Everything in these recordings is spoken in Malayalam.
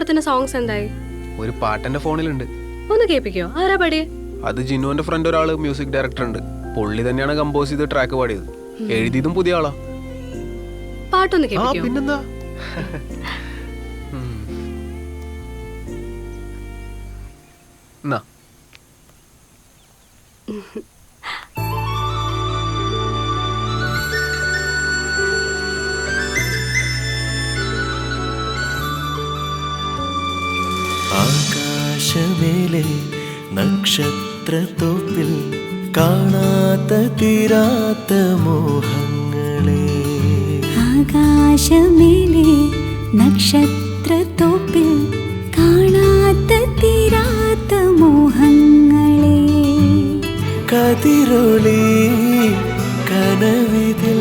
ചിത്രത്തിന്റെ സോങ്സ് എന്തായി? ഒരു പാട്ടെന്റെ ഫോണിലുണ്ട്. ഒന്ന് കേൾപ്പിക്കോ? ആരാ പാടിയേ? അത് ജിന്നുവിന്റെ ഫ്രണ്ട് ഒരാള് മ്യൂസിക് ഡയറക്ടർ ഉണ്ട്. പുള്ളി തന്നെയാണ് കമ്പോസ് ചെയ്ത് ട്രാക്ക് പാടിയത്. എഴുതിയതും പുതിയ ആളാ. പാട്ടൊന്ന് കേൾപ്പിക്കോ? പിന്നെന്താ. എന്നാ ആകാശമേലെ നക്ഷത്രത്തോപ്പിൽ കാണാത്ത തീരാത്ത മോഹങ്ങളെ. ആകാശമേലെ നക്ഷത്രത്തോപ്പിൽ കാണാത്ത തീരാത്ത മോഹങ്ങളെ. കതിരൊളി കനവിതിൽ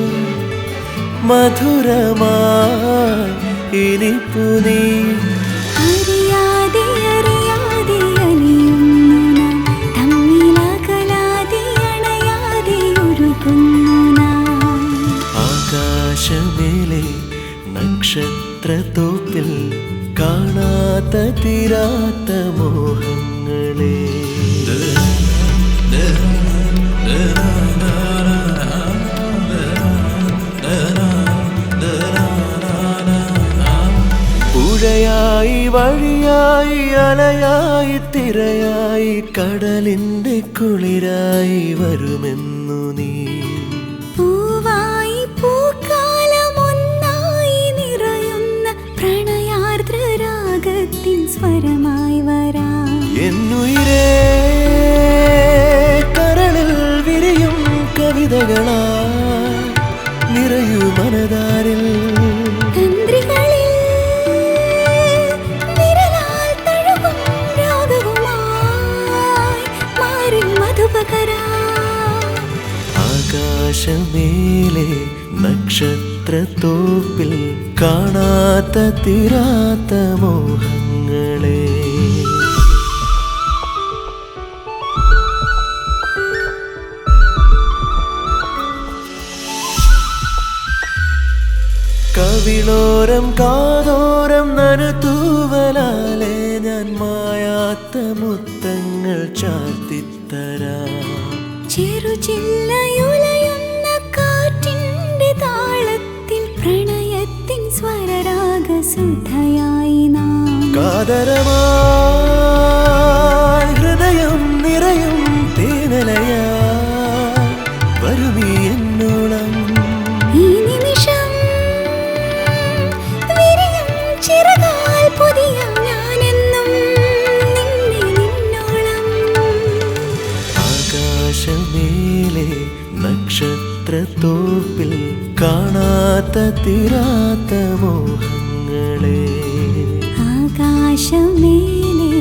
മധുരമായി ഇനിപ്പു നീ. അറിയാതെ അറിയാതെ അലിയുന്നു നാം, തമ്മിലകലാതെ അണയാതെ ഒരുകുന്നു നാം. ആകാശമേലെ നക്ഷത്രത്തോപ്പിൽ കാണാത്ത തീരാത്ത മോഹങ്ങളെ. പുഴയായി വഴിയായി അലയായി തിരയായി കടലിന്റെ കുളിരായി വരുമെന്നു നീ. പൂവായി പൂക്കാലമൊന്നായി നിറയുന്ന പ്രണയാർദ്രരാഗത്തിൻ സ്വരമായി വരാം. എന്നുയിരേ കരളിൽ വിരിയും കവിതകളായി നിറയൂ മനതാരിൽ. തന്ത്രികളിൽ വിരലാൽ തഴുകും രാഗവുമായി മാറിൽ മധുപകരാം. ആകാശമേലെ നക്ഷത്രത്തോപ്പിൽ കാണാത്ത തീരാത്ത മോഹങ്ങളെ. കവിളോരം കാതോരം നനുതൂവലാലെ ഞാൻ മായാത്ത മുത്തങ്ങൾ ചാർത്തിത്തരാം. ചെറുചില്ലയുലയുന്ന കാറ്റിന്റെ താളത്തിൽ പ്രണയത്തിൻ സ്വരരാഗസുധയായി നാം. കാതരമായി ഹൃദയം നിറയും തേനലയായി വരുമീ എന്നോളം. ഈ നിമിഷം വിരിയും ചിറകാൽ പുതിയ ഞാനെന്നും നിന്നെ നിന്നോളം. ആകാശമേലെ നക്ഷത്രത്തോപ്പിൽ കാണാത്ത തീരാത്ത മോഹങ്ങളെ. ആകാശമേലെ